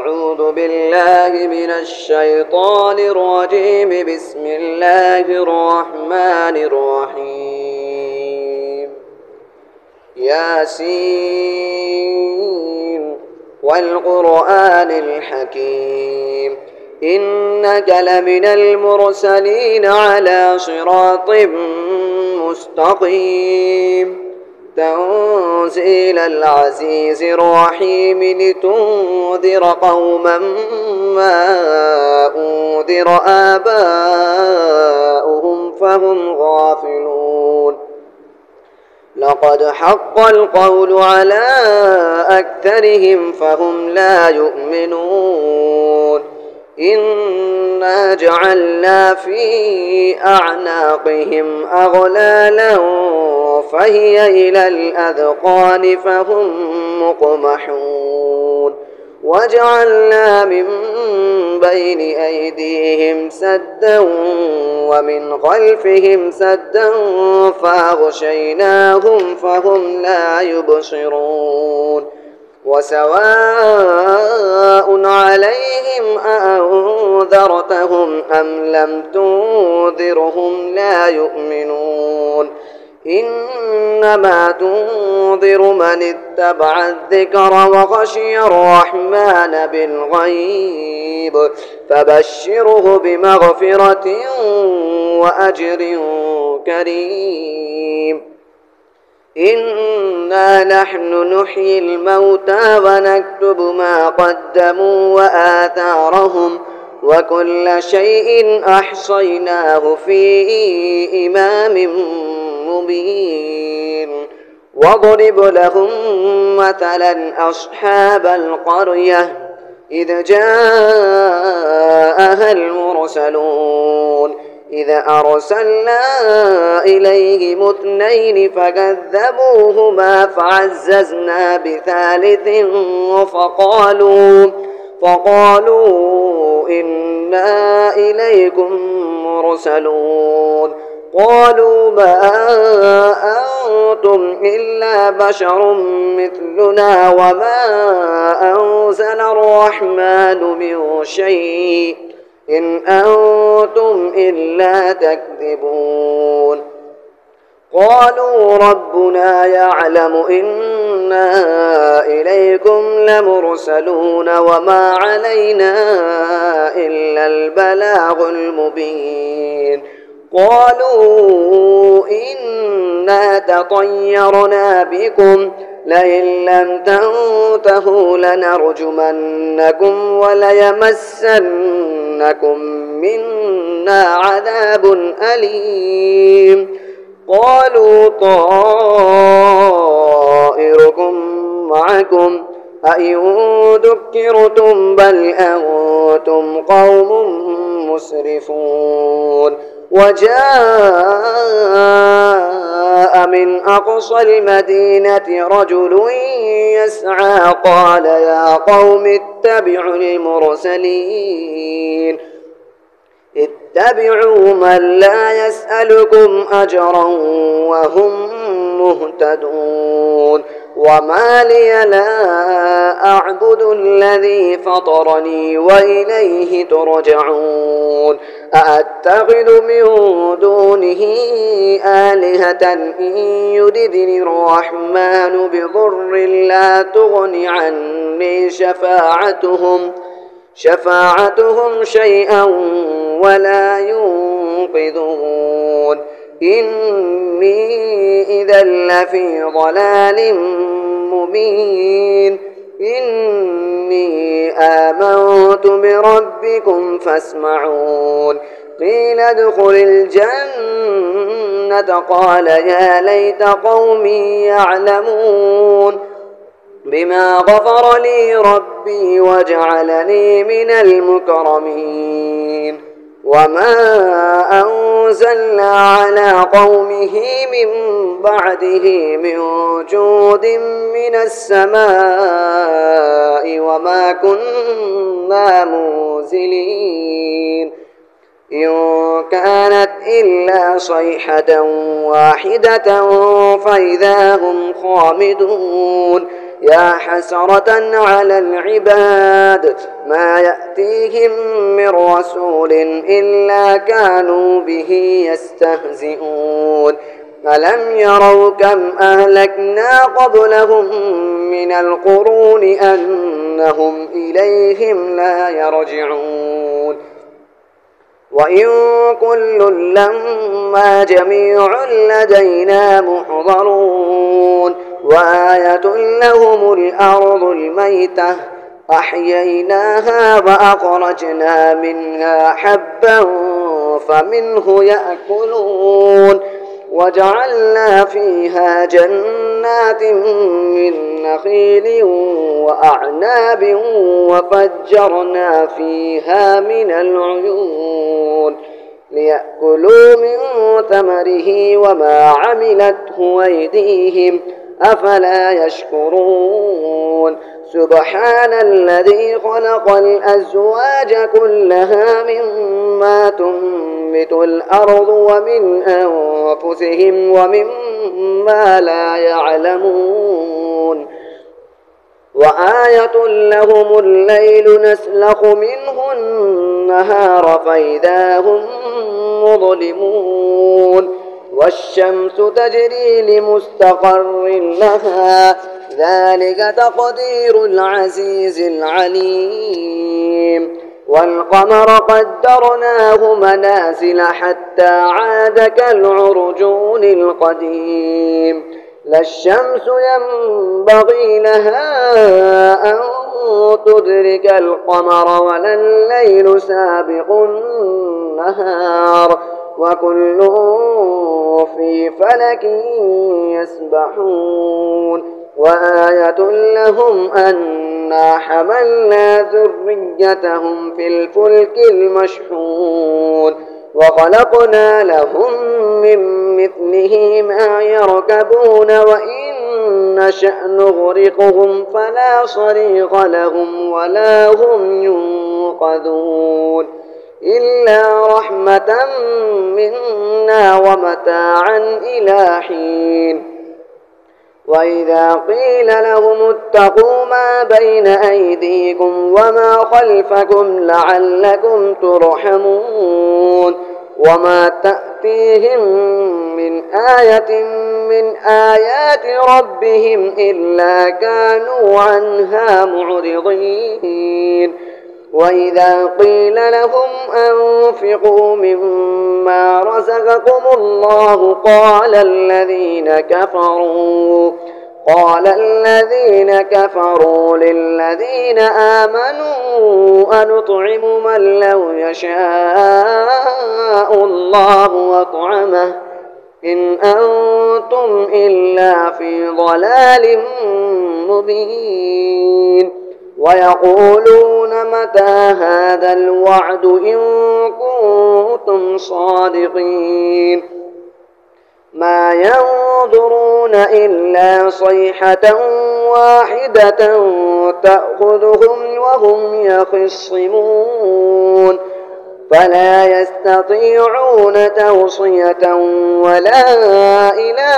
أعوذ بالله من الشيطان الرجيم. بسم الله الرحمن الرحيم. ياسين والقرآن الحكيم إنك لمن المرسلين على صراط مستقيم. تنزيل العزيز الرحيم لتنذر قوما ما أنذر آباؤهم فهم غافلون. لقد حق القول على أكثرهم فهم لا يؤمنون. إنا جعلنا في أعناقهم أغلالا فهي إلى الأذقان فهم مقمحون. وجعلنا من بين أيديهم سدا ومن خلفهم سدا فأغشيناهم فهم لا يبصرون. وسواء عليهم أأنذرتهم أم لم تنذرهم لا يؤمنون. إنما تنذر من اتبع الذكر وخشي الرحمن بالغيب فبشره بمغفرة وأجر كريم. إنا نحن نحيي الموتى ونكتب ما قدموا وآثارهم وكل شيء أحصيناه في إمام مبين. واضرب لهم مثلا أصحاب القرية إذ جاءها المرسلون إذ أرسلنا إليهم اثنين فكذبوهما فعززنا بثالث فقالوا إنا إليكم مرسلون. قالوا ما أنتم إلا بشر مثلنا وما أنزل الرحمن من شيء إن أنتم إلا تكذبون. قالوا ربنا يعلم إنا إليكم لمرسلون وما علينا إلا البلاغ المبين. قالوا إنا تطيرنا بكم لئن لم تنتهوا لنرجمنكم وليمسنكم منا عذاب أليم. قالوا طائركم معكم أئن ذكرتم بل أنتم قوم مسرفون. وجاء من أقصى المدينة رجل يسعى قال يا قوم اتبعوا المرسلين اتبعوا من لا يسألكم أجرا وهم مهتدون. وما لي لا أعبد الذي فطرني وإليه ترجعون. أأتخذ من دونه آلهة إن يردني الرحمن بضر لا تغن عني شفاعتهم شيئا ولا ينقذون. إني إذا لفي ضلال مبين. إني آمنت بربكم فاسمعون. قيل ادخل الجنة قال يا ليت قومي يعلمون بما غفر لي ربي وجعلني من المكرمين. وما أنزلنا على قومه من بعده من جود من السماء وما كنا منزلين. إن كانت إلا صيحة واحدة فإذا هم خامدون. يا حسرة على العباد ما يأتيهم من رسول إلا كانوا به يستهزئون ألم يروا كم أهلكنا قبلهم من القرون أنهم إليهم لا يرجعون وإن كل لما جميع لدينا محضرون وآية لهم الأرض الميتة أحييناها وأخرجنا منها حبا فمنه يأكلون وجعلنا فيها جنات من نخيل وأعناب وفجرنا فيها من العيون ليأكلوا من ثمره وما عملته أيديهم أفلا يشكرون سبحان الذي خلق الأزواج كلها مما تنبت الأرض ومن أنفسهم ومما لا يعلمون وآية لهم الليل نسلخ منه النهار فإذا هم مظلمون والشمس تجري لمستقر لها ذلك تقدير العزيز العليم والقمر قدرناه منازل حتى عاد كالعرجون القديم لا الشمس ينبغي لها أن تدرك القمر ولا الليل سابق النهار وكل في فلك يسبحون وآية لهم أنا حملنا ذريتهم في الفلك المشحون وخلقنا لهم من مثله ما يركبون وإن نشأ نغرقهم فلا صريخ لهم ولا هم ينقذون إلا رحمة منا ومتاعا إلى حين وإذا قيل لهم اتقوا ما بين أيديكم وما خلفكم لعلكم ترحمون وما تأتيهم من آية من آيات ربهم إلا كانوا عنها معرضين وإذا قيل لهم أنفقوا مما رزقكم الله قال الذين كفروا للذين آمنوا أنطعم من لو يشاء الله أطعمه إن أنتم إلا في ضلال مبين ويقولون متى هذا الوعد إن كنتم صادقين ما ينظرون إلا صيحة واحدة تأخذهم وهم يخصمون فلا يستطيعون توصية ولا إلى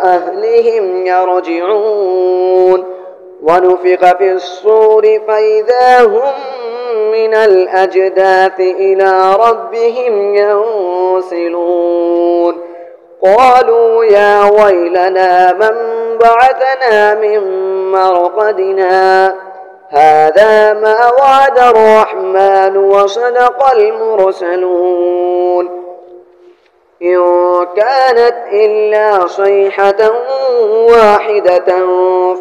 أهلهم يرجعون ونفخ في الصور فإذا هم من الأجداث إلى ربهم ينسلون قالوا يا ويلنا من بعثنا من مرقدنا هذا ما وعد الرحمن وصدق المرسلون إن كانت إلا صيحة واحدة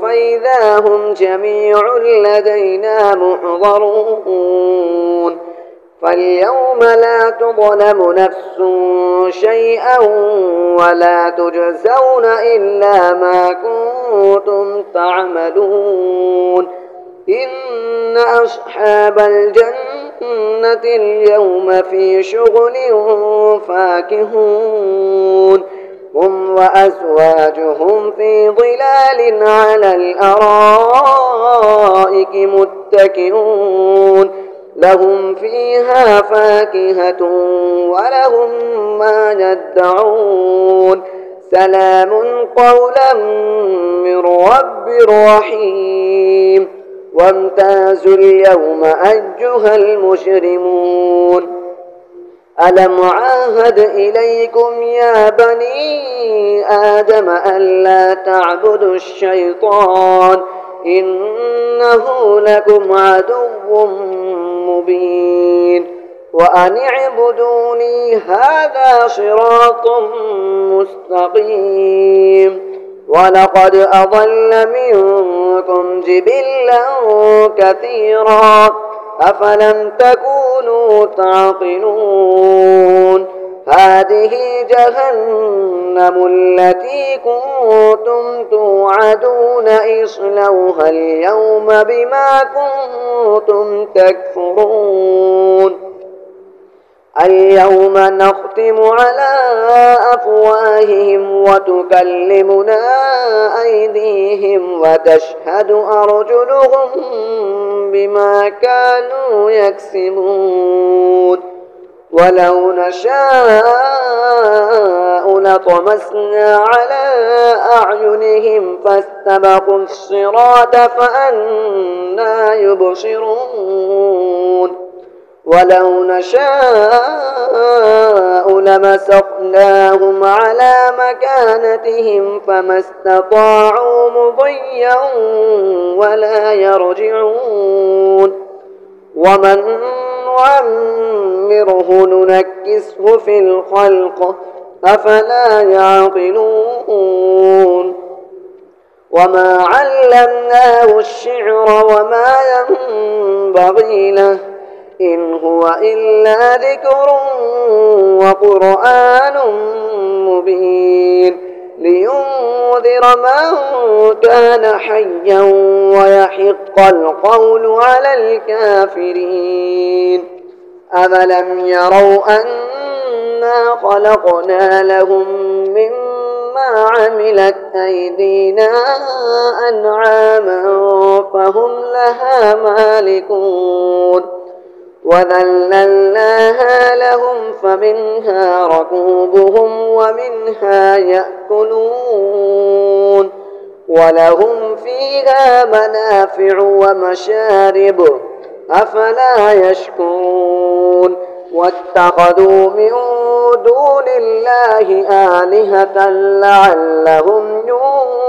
فإذا هم جميع لدينا محضرون فاليوم لا تظلم نفس شيئا ولا تجزون إلا ما كنتم تعملون إن أصحاب الجنة اليوم في شغل فاكهون هم وأزواجهم في ظلال على الأرائك متكئون لهم فيها فاكهة ولهم ما يدعون سلام قولا من رب رحيم وامتازوا اليوم أيها المجرمون ألم عاهد إليكم يا بني آدم ألا تعبدوا الشيطان إنه لكم عدو مبين وأن اعبدوني هذا صراط مستقيم ولقد أضل منكم جبلا كثيرا أفلم تكونوا تعقلون هذه جهنم التي كنتم توعدون اصلوها اليوم بما كنتم تكفرون اليوم نختم على أفواههم وتكلمنا أيديهم وتشهد أرجلهم بما كانوا يكسبون ولو نشاء لطمسنا على أعينهم فاستبقوا الصراط فأنى يبصرون ولو نشاء لمسخناهم على مكانتهم فما استطاعوا مضيا ولا يرجعون ومن نعمره ننكسه في الخلق أفلا يعقلون وما علمناه الشعر وما ينبغي له إن هو إلا ذكر وقرآن مبين لينذر من كان حيا ويحق القول على الكافرين أفلم يروا أنا خلقنا لهم مما عملت أيدينا أنعاما فهم لها مالكون وذللناها لهم فمنها ركوبهم ومنها يأكلون ولهم فيها منافع ومشارب أفلا يشكرون واتخذوا من دون الله آلهة لعلهم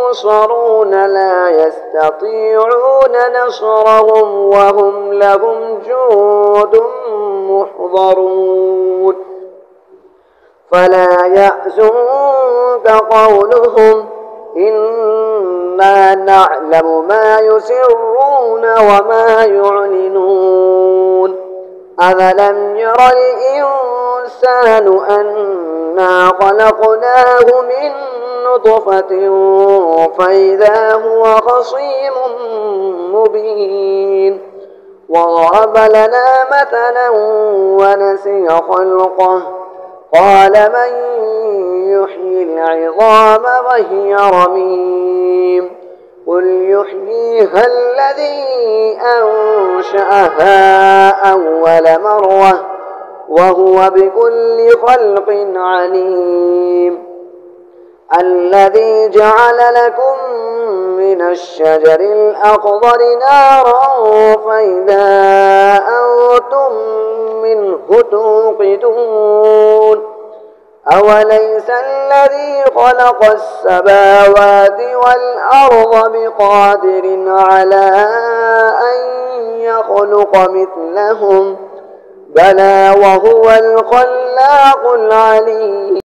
ينصرون لا يستطيعون نصرهم وهم لهم جند محضرون فلا يحزنك قولهم إنا نعلم ما يسرون وما يعلنون أفلم ير الإنسان أنا خلقناه من نطفة فإذا هو خصيم مبين وضرب لنا مثلا ونسي خلقه قال من يحيي العظام وهي رميم قل يحييها الذي أنشأها أول مرة وهو بكل خلق عليم الذي جعل لكم من الشجر الأخضر نارا فإذا أنتم منه توقدون أوليس الذي خلق السماوات والأرض بقادر على أن يخلق مثلهم بلى وهو الخلاق العليم